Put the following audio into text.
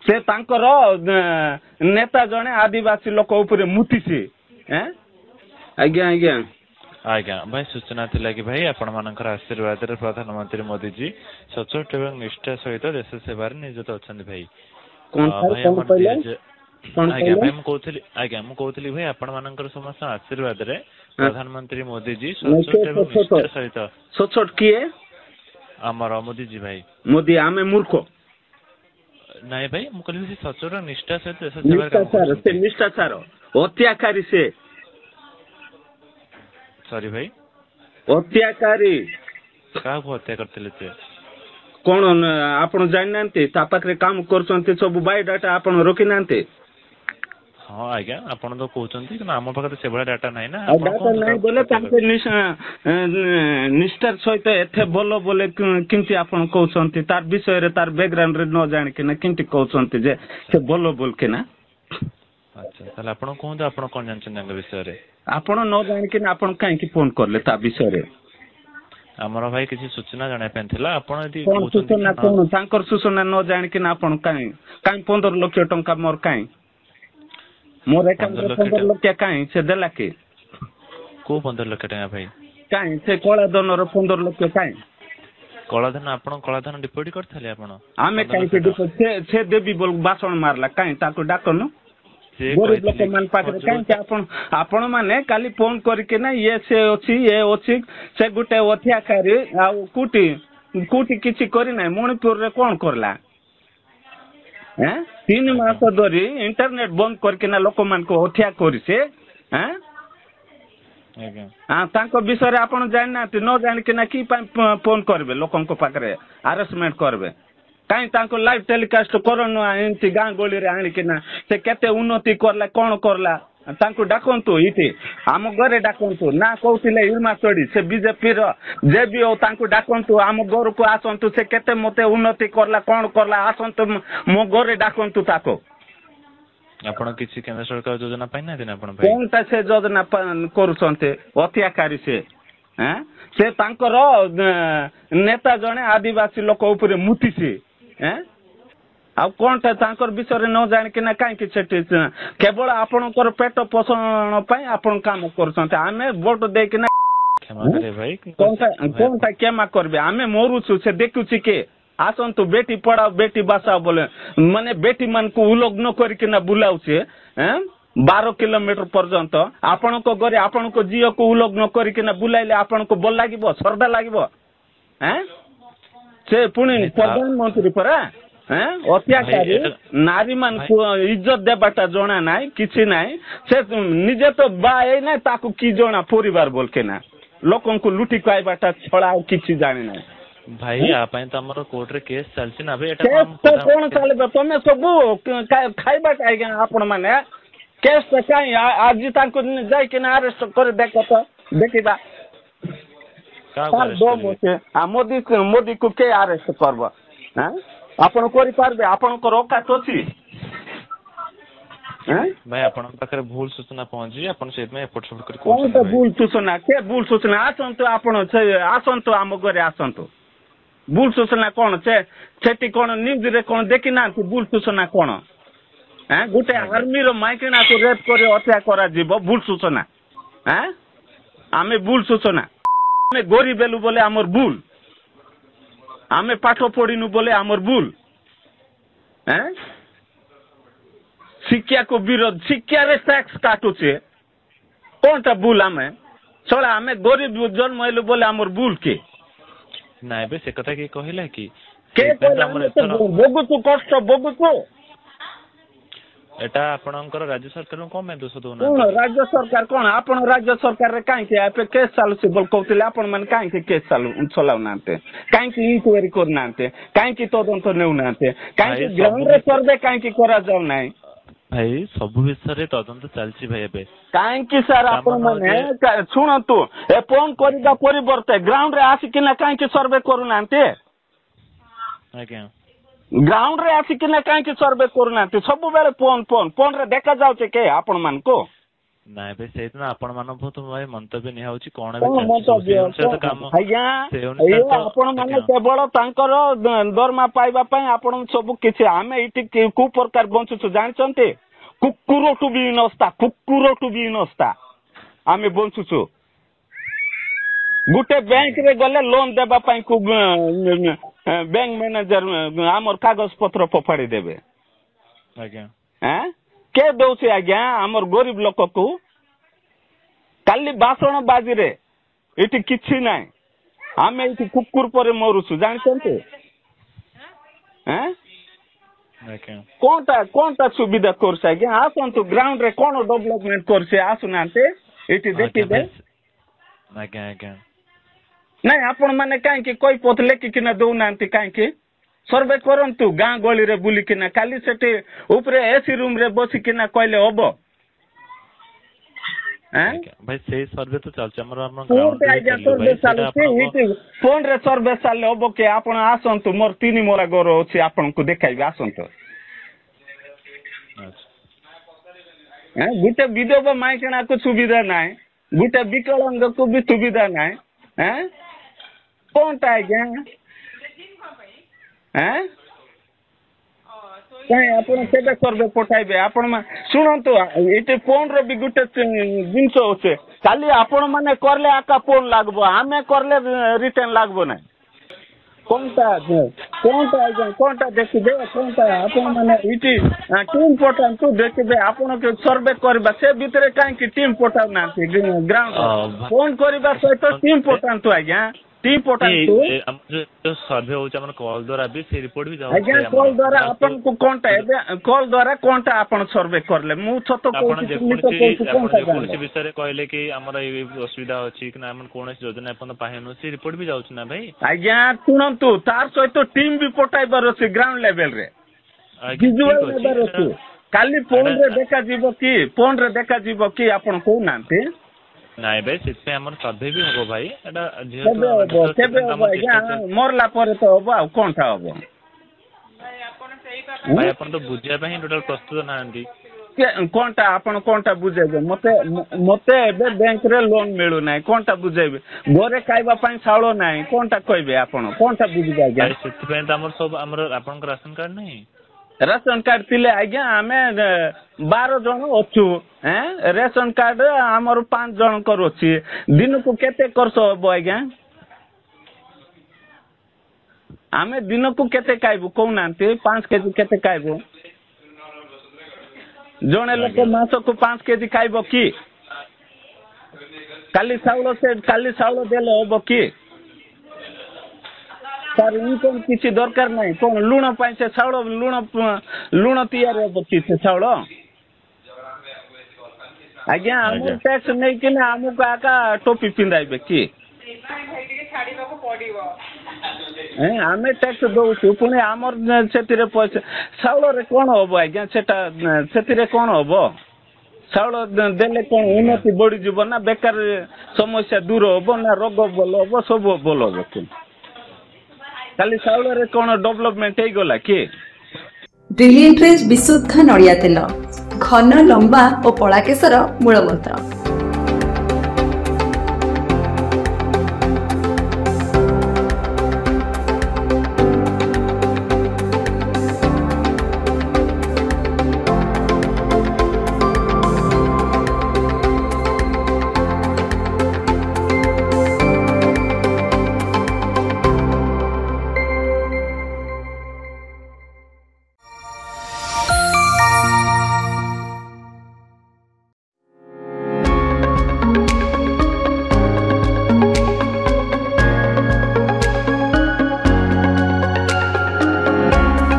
से तांकर नेता जने आदिवासी लोक उपरे मुतिसी आज्ञा आज्ञा आज्ञा भाई सूचना थिला कि भाई आपण मानकर आशीर्वाद रे प्रधानमंत्री मोदी जी सचोट एवं निष्ठा सहित देश सेवा नियोजित अछन भाई भाई आज्ञा भाई मु कहतली भाई आपण मानकर समस्त आशीर्वाद रे प्रधानमंत्री मोदी जी सचोट एवं निष्ठा सहित सचोट किए हमर मोदी जी भाई मोदी आमे मूर्ख नहीं भाई मु कहली सचोट निष्ठा सहित देश सेवा से निष्ठाचार हत्याकारी से सॉरी भाई हत्याकारी का हत्या करथिले से कोन आपण जानि नांते ता पाखरे काम करछन्ते सब बायोडाटा आपण रोकि नांते हां आज्ञा आपण तो कहउछन्ती कि आम पाखरे से बडा डाटा नाही ना डाटा नाही बोले ताके निष्ठार सहित एथे बोलो बोले किंति आपण कहउछन्ती तार विषय रे तार बैकग्राउंड रे न जानि कि ना किंति कहउछन्ती जे से बोलो बोल के ना अच्छा ताले आपण कोन आपण कोन जानछन तांग विषय रे आपण न जानि कि ना आपण काहे कि फोन करले ता विषय रे हमर भाई किसी सूचना जाने पेन थिला आपण यदि सूचना कोन तांकर सूचना न जानि कि ना आपण काहे 15 लाख टंका मोर काहे मोर अकाउंट 15 लाख काहे से देला के को 15 लाख टका भाई काहे से कोला दोनर 15 लाख काहे कलाधन आपण कलाधन डिपोजिट करथले आपण आमे काहे के डिपोजिट से देबी बोल भाषण मारला काहे ताको डाकनु गरीब लोक मान पाखरे काहे आपण माने काली फोन करके ना ये से अछि से गुटे हत्याकारी आ कुटी किछि करि नै मणिपुर रे कोन करला 3 मास धरी इंटरनेट बंद करके ना लोक मान को हत्या करि से तांको विषय रे आपण जानि ना न जानि के ना की फोन करबे लोकन को पाखरे अरेस्टमेंट करबे काई तांको लाइव टेलीकास्ट करन एंती गां गोली रे आनी के ना से केते उन्नति करला कोन करला तांको डाकंतु इति आम घरे डाकंतु ना कहतिले इल्मा चोडी से बीजेपी रो जे भी हो तांको डाकंतु आम घर को आसंतु से केते मते उन्नति करला कोन करला आसंतु मो घरे डाकंतु ताको आपण किछि केंद्र सरकार योजना पाइ ना दिन आपण भाई कोनटा से योजना करूछन्ते हत्याकारी से से तांकर नेता जने आदिवासी लोक उपरे मुतिसी आ कोनटा तांकर विषय रे न जानि कि ना काहे कि सेठी केवल आपनकर पेट पोषण पई आपण काम करछन्ते आमे वोट दे कि ना क्षमा करे भाई कोनटा क्षमा करबे आमे मोरुछु से देखुछि के आसंतु बेटी पढ़ाओ बेटी बचाओ बोले माने बेटी मन को उलग्न करके ना बुलाउ से 12 किलोमीटर पर्यंत आपण को घरे आपण को जियो को उलग्न करके ना बुलाइले आपण को बोल लागिबो श्रद्धा लागिबो से पुणी प्रधानमंत्री पर अत्याचारी नारी मान को इज्जत देबाटा जणा नाय किछि नाय से निजे तो बाए ना ताको की जणा परिवार बोल के ना लोकन को लुटी खाइबाटा छळा किछि जाने नाय भाई आपन तमरो कोर्ट रे केस चलछि ना बे एटा कोन चलबे तमे सब खाइबा काइगा आपण माने केस त काई आज ताको जाय के ना अरेस्ट कर देखो तो देखिबा का दो मोसे मोदी को के अरेस्ट करबो आपण करि पारबे आपण को रोका तोछि भाई आपण पाखरे भूल सूचना पहुंची आपण सेत में एपोर्ट सब कर कोन त भूल सूचना के भूल सूचना आसंतु आपण आसंतु हम घरे आसंतु भूल सूचना कौन सेठी कौन न्यूज रे कौन देखि ना भूल सूचना कौन गुटे आर्मी रो माइकिना को रेप करे हत्या करा जीव भूल सूचना आमे भूल सूचना आमे गोरी बेलु बोले हमर भूल आमे पाठ पढिनु बोले हमर भूल शिक्षा को विरोध शिक्षा रे टैक्स काटु छे कोनटा भूल आमे छोड़ा आमे गरीब जन्म हेलु बोले हमर भूल के नाय बे से कथा के कहिला कि के बगुतु कष्ट बगुतु एटा आपनकर राज्य सरकार को में दोष दोना राज्य सरकार कोन आपन राज्य सरकार रे काहे के आपे केस चालू से बोल कहतिले आपन मन काहे के केस चालू चलाउ नाते काहे के इंक्वायरी कर नाते काहे के तदंत नेउ नाते काहे के ग्राउंड रे सर्वे काहे के करा जाउ नाय भाई सब विषय तदंत चलछि भाई एबे काहे कि सर आपन माने सुनतु ए फोन करिदा परिवर्ते ग्राउंड रे आसी कि ना काहे कि सर्वे करू नाते आज्ञा ग्राउंड रे आसी कि ना काहे कि सर्वे करू नाते सब बेले फोन रे देखा जाउचे के आपन मान को ନାଇଁ ଭାଇ ସେଇଦିନ ଆପଣ ମାନଙ୍କ ବହୁତ ଭାଇ ମନ୍ତବ୍ୟ ନିଆହଉଛି କଣ ଆଜ୍ଞା ଆପଣ ମାନେ କେବଳ ତାଙ୍କର ଦରମା ପାଇବା ପାଇଁ ଆପଣ ସବୁ କିଛି ଆମେ ଏଇଠି କୋଉ ପ୍ରକାର ବଞ୍ଚୁଛୁ ଜାଣିଛନ୍ତି କୁକୁରଠୁ ବି ହିନସ୍ତା ଆମେ ବଞ୍ଚୁଛୁ ଗୋଟେ ବ୍ୟାଙ୍କରେ ଗଲେ ଲୋନ ଦେବା ପାଇଁ ବ୍ୟାଙ୍କ ମ୍ୟାନେଜର ଆମର କାଗଜ ପତ୍ର ଫୋପାଡ଼ି ଦେବେ ଆଜ୍ଞା କେ ଦଉଛି ଆଜ୍ଞା ଆମର ଗରିବ ଲୋକକୁ କାଲି ବାସଣ ବାଜିରେ ଏଠି କିଛି ନାହିଁ ଆମେ ଏଠି କୁକୁର ପରେ ମରୁଛୁ ଜାଣିଛନ୍ତି କଣଟା ସୁବିଧା କରୁଛି ଆଜ୍ଞା ଆସନ୍ତୁ ଗ୍ରାଉଣ୍ଡ ରେ କଣ ଡେଭଲପମେଣ୍ଟ କରୁଛି ଆସୁନାହାନ୍ତି ଏଠି ଦେଖିବେ ଆଜ୍ଞା ଆଜ୍ଞା ନାଇଁ ଆପଣ ମାନେ କାହିଁକି କହିପତ୍ର ଲେଖିକିନା ଦଉନାହାନ୍ତି କାହିଁକି ସର୍ଭେ କରନ୍ତୁ ଗାଁ ଗଳିରେ ବୁଲିକିନା କାଲି ସେଠି ଉପରେ ଏସି ରୁମ ରେ ବସିକିନା କହିଲେ ହବ ଭାଇ ସେଇ ସର୍ଭେ ତ ଚାଲିଛି ଆମର ଫୋନ ରେ ସର୍ଭେ ଚାଲିଲେ ହବ କି ଆପଣ ଆସନ୍ତୁ ମୋର 3 ମହଲା ଘର ଅଛି ଆପଣଙ୍କୁ ଦେଖାଇବି ଆସନ୍ତୁ ଗୋଟେ ବିଧବା ମାଇକିଣାକୁ ସୁବିଧା ନାହିଁ ଗୋଟେ ବିକଳାଙ୍ଗକୁ ବି ସୁବିଧା ନାହିଁ କଣଟା ଆଜ୍ଞା କାଇଁ ଆପଣ କେବେ ସର୍ଭେ ପଠାଇବେ ଆପଣ ଶୁଣନ୍ତୁ ଏଠି ଫୋନ ର ବି ଗୋଟେ ଜିନିଷ ଅଛି କାଲି ଆପଣ ମାନେ କରଲେ ଆକା ଫୋନ ଲାଗବ ଆମେ କରଲେ ରିଟର୍ନ ଲାଗବ ନାହିଁ କଣଟା ଆଜ୍ଞା କଣଟା ଦେଖିବେ କଣଟା ଆପଣ ମାନେ ଏଇଠି ଟିମ୍ ପଠାନ୍ତୁ ଦେଖିବେ ଆପଣ ସର୍ଭେ କରିବା ସେ ଭିତରେ କାହିଁକି ଟିମ୍ ପଠାଉନାହାନ୍ତି ଗ୍ରାଉଣ୍ଡ ଫୋନ କରିବା ସହିତ ଟିମ୍ ପଠାନ୍ତୁ ଆଜ୍ଞା ସର୍ଭେ ହଉଛି ଆମର କଲ୍ ଦ୍ୱାରା ବି ସେ ରିପୋର୍ଟ ବି ଯାଉଛି ଆଜ୍ଞା କଲ୍ ଦ୍ୱାରା ଆପଣଙ୍କୁ କଣଟା ଏବେ କଲ୍ ଦ୍ୱାରା କଣଟା ଆପଣ ସର୍ଭେ କଲେ ମୁଁ ସତ କହୁଛି ଯେକୌଣସି ବିଷୟରେ କହିଲେ କି ଆମର ଏଇ ଅସୁବିଧା ଅଛି କି ନା ଆମର କୌଣସି ଯୋଜନା ଏପର୍ଯ୍ୟନ୍ତ ପାଇନୁ ସେ ରିପୋର୍ଟ ବି ଯାଉଛି ନା ଭାଇ ଆଜ୍ଞା ଶୁଣନ୍ତୁ ତାର ସହିତ ଟିମ୍ ବି ପଠାଇବାର ଅଛି ଗ୍ରାଉଣ୍ଡ ଲେଭେଲରେ ଭିଜୁଆଲ ନେବାର ଅଛି କାଲି ଫୋନରେ ଦେଖାଯିବ କି ଆପଣ କହୁନାହାନ୍ତି ନାଇଁ ଭାଇ ସେଥିପାଇଁ ଆମର ସର୍ଭେ ବି ହବ ଭାଇ କେବେ ହବ ଆଜ୍ଞା ମରଲା ପରେ ତ ହବ ଆଉ କଣଟା ହବ ଭାଇ ଆପଣ ତ ବୁଝିବା ପାଇଁ ଟୋଟାଲ ପ୍ରସ୍ତୁତ ନାହାନ୍ତି କଣଟା ଆପଣ କଣଟା ବୁଝେଇବେ ମତେ ଏବେ ବ୍ୟାଙ୍କରେ ଲୋନ ମିଳୁନାହିଁ କଣଟା ବୁଝେଇବେ ଘରେ ଖାଇବା ପାଇଁ ଚାଉଳ ନାହିଁ କଣଟା କହିବେ ଆପଣ କଣଟା ବୁଝିବେ ଆଜ୍ଞା ସେଥିପାଇଁ ତ ଆମର ସବୁ ଆମର ଆପଣଙ୍କ ରାସନ କାର୍ଡ ନାହିଁ ରାସନ କାର୍ଡ ଥିଲେ ଆଜ୍ଞା ଆମେ 12 ଜଣ ଅଛୁ ରେସନ କାର୍ଡ ଆମର 5 ଜଣଙ୍କର ଅଛି ଦିନକୁ କେତେ ଖର୍ଚ୍ଚ ହବ ଆଜ୍ଞା ଆମେ ଦିନକୁ କେତେ ଖାଇବୁ କହୁନାହାନ୍ତି 5 କେଜି କେତେ ଖାଇବୁ ଜଣେ ଲୋକ ମାସକୁ 5 କେଜି ଖାଇବ କି କାଲି ଚାଉଳ ଦେଲେ ହବ କି ତାର ଇନକମ୍ କିଛି ଦରକାର ନାହିଁ କଣ ଲୁଣ ପାଇଁ ସେ ଚାଉଳ ଲୁଣ ତିଆରି ହବ କି ସେ ଚାଉଳ ଆଜ୍ଞା ଆମର ଟ୍ୟାକ୍ସ ନେଇକିନା ଆମକୁ ଆକା ଟୋପି ପିନ୍ଧାଇବେ କି ଆମେ ଟ୍ୟାକ୍ସ ଦଉଛୁ ପୁଣି ଆମର ସେଥିରେ ପଇସା ଚାଉଳରେ କଣ ହବ ଆଜ୍ଞା ସେଥିରେ କଣ ହବ ଚାଉଳ ଦେଲେ କଣ ଉନ୍ନତି ବଢିଯିବ ନା ବେକାର ସମସ୍ୟା ଦୂର ହବ ନା ରୋଗ ଭଲ ହବ ସବୁ ଭଲ ହବ କାଲି ଚାଉଳରେ କଣ ଡେଭଲପମେଣ୍ଟ ହେଇଗଲା କି ବ୍ରିଲିଏଣ୍ଟରେ ବିଶୁଦ୍ଧ ନଡ଼ିଆ ତେଲ ଘନ ଲମ୍ବା ଓ ପଳା କେଶର ମୂଳ ମନ୍ତ୍ର।